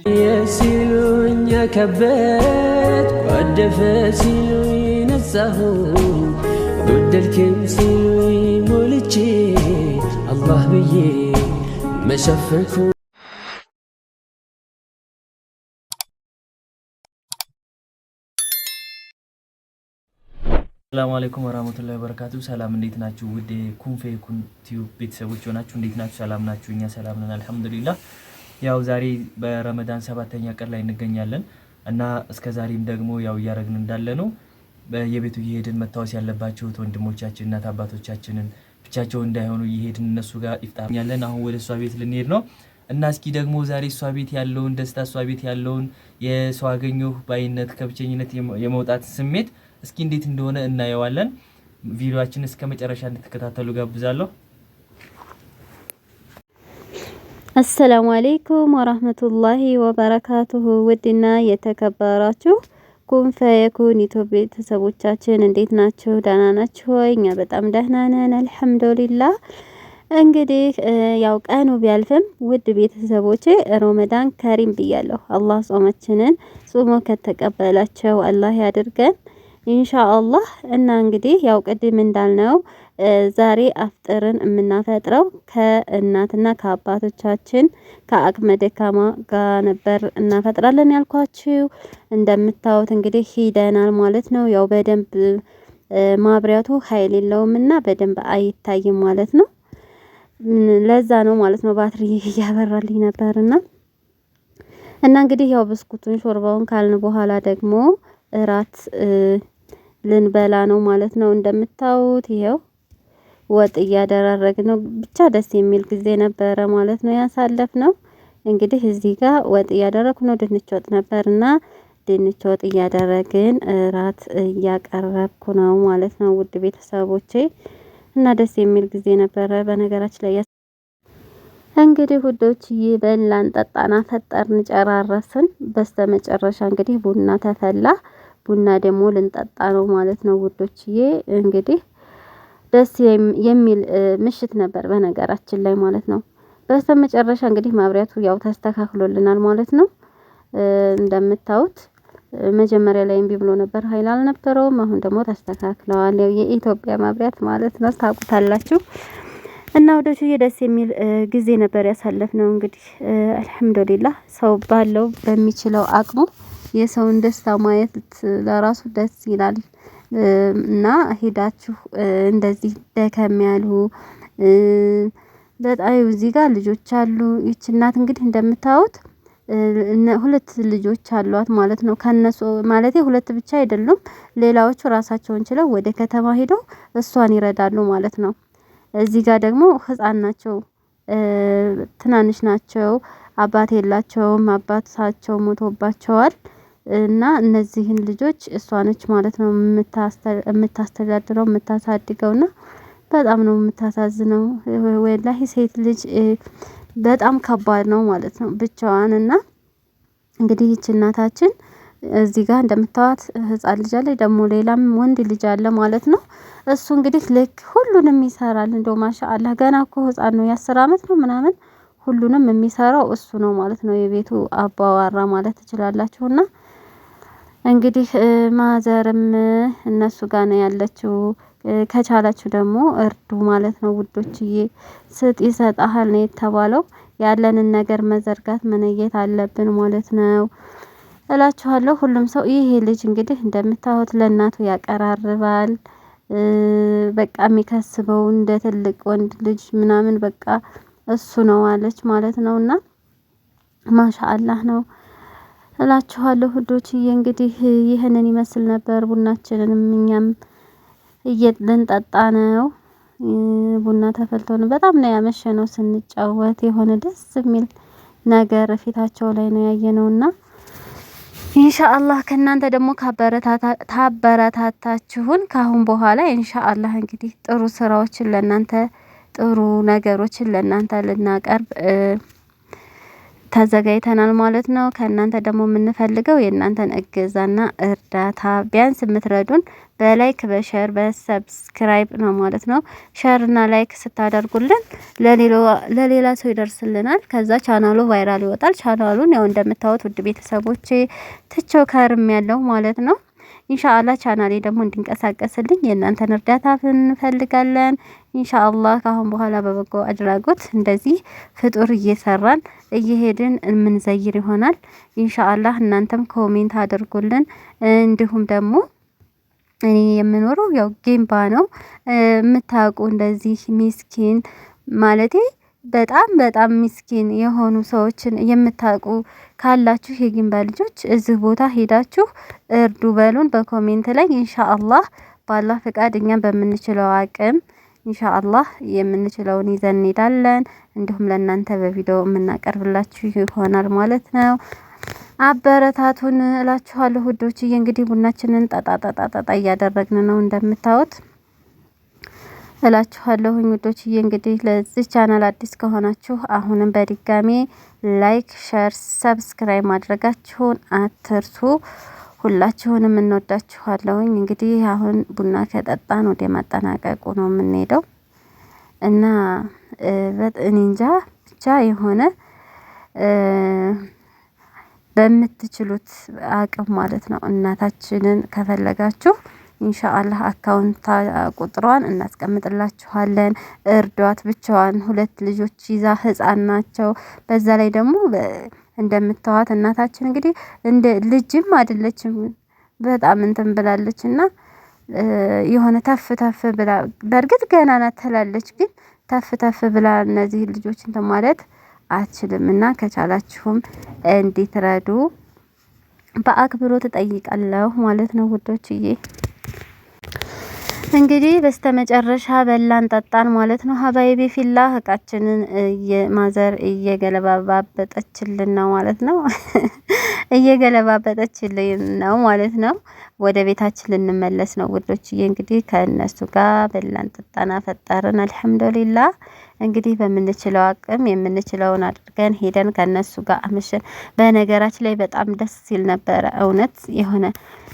يسيلون يا كبت قدف سيلوي نزهو قدر كم سيلوي مولتشي الله بيه مشفكو. السلام عليكم ورحمة الله وبركاته. سلام እንዴት ናችሁ? ውድ ኩንፌ ቲዩብ ቤተሰቦች ሆናችሁ እንዴት ናችሁ? ሰላም ናችሁ? እኛ ሰላም ነን አልሐምዱሊላህ። ያው ዛሬ በረመዳን 7ኛ ቀን ላይ እንገኛለን እና እስከ ዛሬም ደግሞ ያው ያረግን እንዳለ ነው በየቤቱ እየሄድን መታወስ ያለባቸው ወንድሞቻችን እና አባቶቻችንን ብቻቸው እንዳይሆኑ እየሄድን እነሱ ጋር ይፍጣኛለን። አሁን ወደ እሷ ቤት ልንሄድ ነው እና እስኪ ደግሞ ዛሬ እሷ ቤት ያለውን ደስታ እሷ ቤት ያለውን የሰው አገኘሁ ባይነት ከብቸኝነት የመውጣት ስሜት እስኪ እንዴት እንደሆነ እናየዋለን። ቪዲዮአችን እስከ መጨረሻ እንድትከታተሉ ጋብዛለሁ። አሰላሙ አለይኩም ወራህመቱላሂ ወበረካቱሁ። ውድና የተከበራችሁ ኩን ፈየኩን ዩቲዩብ ቤተሰቦቻችን እንዴት ናችሁ? ደህና ናችሁ ወይ? እኛ በጣም ደህና ነን አልሐምዱሊላህ። እንግዲህ ያው ቀኑ ቢያልፍም ውድ ቤተሰቦቼ ረመዳን ከሪም ብያለሁ። አላህ ጾማችንን ጾሞ ከተቀበላቸው አላህ ያድርገን ኢንሻአላህ። እና እንግዲህ ያው ቅድም እንዳልነው ዛሬ አፍጥርን የምናፈጥረው ከእናትና ከአባቶቻችን ከአቅመ ደካማ ጋር ነበር እናፈጥራለን ያልኳችሁ። እንደምታዩት እንግዲህ ሂደናል ማለት ነው። ያው በደንብ ማብሪያቱ ኃይል የለውምና በደንብ አይታይም ማለት ነው። ለዛ ነው ማለት ነው ባትሪ እያበራልኝ ነበርና እና እንግዲህ ያው ብስኩቱን ሾርባውን ካልን በኋላ ደግሞ እራት ልንበላ ነው ማለት ነው። እንደምታዩት ይሄው ወጥ እያደረግን ነው። ብቻ ደስ የሚል ጊዜ ነበረ ማለት ነው ያሳለፍነው። እንግዲህ እዚህ ጋር ወጥ እያደረግኩ ነው። ድንች ወጥ ነበርና ድንች ወጥ እያደረግን እራት እያቀረብኩ ነው ማለት ነው ውድ ቤተሰቦቼ እና ደስ የሚል ጊዜ ነበረ። በነገራችን ላይ እንግዲህ ውዶች ይበላን ጠጣና ፈጠርን ጨራረስን። በስተመጨረሻ እንግዲህ ቡና ተፈላ። ቡና ደግሞ ልንጠጣ ነው ማለት ነው ውዶችዬ። እንግዲህ ደስ የሚል ምሽት ነበር በነገራችን ላይ ማለት ነው። በስተመጨረሻ እንግዲህ ማብሪያቱ ያው ተስተካክሎልናል ማለት ነው። እንደምታዩት መጀመሪያ ላይ እምቢ ብሎ ነበር፣ ኃይል አልነበረውም። አሁን ደግሞ ተስተካክለዋል። ያው የኢትዮጵያ ማብሪያት ማለት ነው ታውቁታላችሁ። እና ወደዚህ ደስ የሚል ጊዜ ነበር ያሳለፍነው። እንግዲህ አልሐምዱሊላህ ሰው ባለው በሚችለው አቅሙ የሰውን ደስታ ማየት ለራሱ ደስ ይላል። እና ሄዳችሁ እንደዚህ ደከም ያሉ በጣም እዚህ ጋር ልጆች አሉ። ይቺ እናት እንግዲህ እንደምታዩት ሁለት ልጆች አሏት ማለት ነው። ከነሱ ማለቴ ሁለት ብቻ አይደሉም፣ ሌላዎቹ ራሳቸውን ችለው ወደ ከተማ ሄደው እሷን ይረዳሉ ማለት ነው። እዚህ ጋር ደግሞ ህፃን ናቸው፣ ትናንሽ ናቸው፣ አባት የላቸውም፣ አባታቸው ሞቶባቸዋል። እና እነዚህን ልጆች እሷ ነች ማለት ነው የምታስተዳድረው የምታሳድገውና በጣም ነው የምታሳዝነው። ወላሂ ሴት ልጅ በጣም ከባድ ነው ማለት ነው ብቻዋን። እና እንግዲህ ይህች እናታችን እዚህ ጋር እንደምታዋት ህፃን ልጅ አለ፣ ደግሞ ሌላም ወንድ ልጅ አለ ማለት ነው። እሱ እንግዲህ ልክ ሁሉንም ይሰራል። እንደው ማሻአላህ ገና እኮ ህፃን ነው፣ የ10 አመት ነው ምናምን። ሁሉንም የሚሰራው እሱ ነው ማለት ነው፣ የቤቱ አባዋራ ማለት ትችላላችሁና እንግዲህ ማዘርም እነሱ ጋር ነው ያለችው። ከቻላችሁ ደግሞ እርዱ ማለት ነው ውዶችዬ። ስጥ ይሰጣል ነው የተባለው። ያለንን ነገር መዘርጋት መነየት አለብን ማለት ነው እላችኋለሁ። ሁሉም ሰው ይሄ ልጅ እንግዲህ እንደምታዩት ለእናቱ ያቀራርባል። በቃ የሚከስበው እንደ ትልቅ ወንድ ልጅ ምናምን በቃ እሱ ነው አለች ማለት ነውና ማሻአላህ ነው እላችኋለሁ ውዶችዬ። እንግዲህ ይህንን ይመስል ነበር። ቡናችንንም እኛም ልንጠጣ ነው። ቡና ተፈልቶ ነው። በጣም ነው ያመሸነው ስንጫወት። የሆነ ደስ የሚል ነገር ፊታቸው ላይ ነው ያየነውና ኢንሻአላህ ከእናንተ ደግሞ ታበረታታችሁን ካሁን በኋላ ኢንሻአላህ እንግዲህ ጥሩ ስራዎችን ለእናንተ ጥሩ ነገሮችን ለእናንተ ልናቀርብ ተዘጋጅተናል ማለት ነው። ከእናንተ ደግሞ የምንፈልገው የእናንተን እገዛና እርዳታ ቢያንስ የምትረዱን በላይክ በሸር በሰብስክራይብ ነው ማለት ነው። ሸር እና ላይክ ስታደርጉልን ለሌላ ሰው ይደርስልናል። ከዛ ቻናሉ ቫይራል ይወጣል። ቻናሉን ያው እንደምታዩት ውድ ቤተሰቦቼ ትቼው ከርም ያለው ማለት ነው። ኢንሻአላህ ቻናሌ ደግሞ እንዲንቀሳቀስልኝ የእናንተን እርዳታ እንፈልጋለን። ኢንሻአላህ ካሁን በኋላ በበጎ አድራጎት እንደዚህ ፍጡር እየሰራን እየሄድን የምንዘይር ይሆናል። ኢንሻአላህ እናንተም ኮሜንት አድርጉልን። እንዲሁም ደግሞ እኔ የምኖረው ያው ጌምባ ነው። የምታውቁ እንደዚህ ሚስኪን ማለቴ በጣም ሚስኪን የሆኑ ሰዎችን የምታውቁ ካላችሁ የጊንባ ልጆች እዚህ ቦታ ሄዳችሁ እርዱ በሉን በኮሜንት ላይ ኢንሻአላህ በአላህ ፍቃድ እኛም በምንችለው አቅም ኢንሻአላህ የምንችለውን ይዘን እንሄዳለን። እንዲሁም ለእናንተ በቪዲዮ የምናቀርብላችሁ ይሆናል ማለት ነው። አበረታቱን እላችኋለሁ ውዶችዬ። እንግዲህ ቡናችንን ጣጣ እያደረግን ነው እንደምታዩት እላችኋለሁኝ ውዶችዬ። እንግዲህ ለዚህ ቻናል አዲስ ከሆናችሁ አሁንም በድጋሜ ላይክ፣ ሸር፣ ሰብስክራይብ ማድረጋችሁን አትርሱ። ሁላችሁንም እንወዳችኋለሁኝ። እንግዲህ አሁን ቡና ከጠጣን ወደ ማጠናቀቁ ነው የምንሄደው እና እኔ እንጃ ብቻ የሆነ በምትችሉት አቅም ማለት ነው እናታችንን ከፈለጋችሁ ኢንሻአላህ አካውንት ቁጥሯን እናስቀምጥላችኋለን። እርዷት። ብቻዋን 2 ልጆች ይዛ ህፃን ናቸው። በዛ ላይ ደግሞ እንደምታዋት እናታችን እንግዲህ እንደ ልጅም አይደለችም በጣም እንትን ብላለችና የሆነ ተፍ ብላ በእርግጥ ገና ናት ትላለች፣ ግን ተፍ ብላ እነዚህ ልጆች እንትን ማለት አትችልምና ከቻላችሁም እንድትረዱ በአክብሮት እጠይቃለሁ ማለት ነው ውዶችዬ። እንግዲህ በስተመጨረሻ በላን ጠጣን ማለት ነው። ሀባይቤ ፊላ እቃችንን ማዘር እየገለባበጠችልን ነው ማለት ነው። እየገለባበጠችልን ነው ማለት ነው። ወደ ቤታችን ልንመለስ ነው ውዶችዬ። እንግዲህ ከእነሱ ጋር በላን ጠጣን አፈጠርን አልሐምዱሊላህ። እንግዲህ በምንችለው አቅም የምንችለውን አድርገን ሄደን ከነሱ ጋር አመሸን። በነገራችን ላይ በጣም ደስ ሲል ነበረ እውነት የሆነ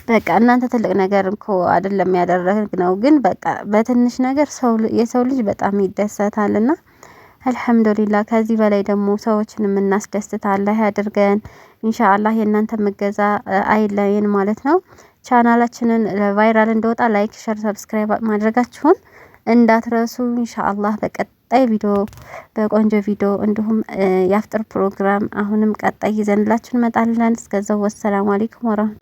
በቃ እናንተ ትልቅ ነገር እኮ አይደለም ያደረግነው፣ ግን በቃ በትንሽ ነገር የሰው ልጅ በጣም ይደሰታልና አልሐምዱሊላህ። ከዚህ በላይ ደግሞ ሰዎችን የምናስደስት አላህ ያድርገን ኢንሻአላህ። የእናንተ መገዛ አይለየን ማለት ነው። ቻናላችንን ቫይራል እንደወጣ ላይክ፣ ሸር፣ ሰብስክራይብ ማድረጋችሁን እንዳትረሱ ኢንሻአላህ። በቀጣይ ቪዲዮ በቆንጆ ቪዲዮ እንዲሁም የአፍጥር ፕሮግራም አሁንም ቀጣይ ይዘንላችሁ እንመጣለን። እስከዛው ወሰላሙ አለይኩም ወራህመቱላሂ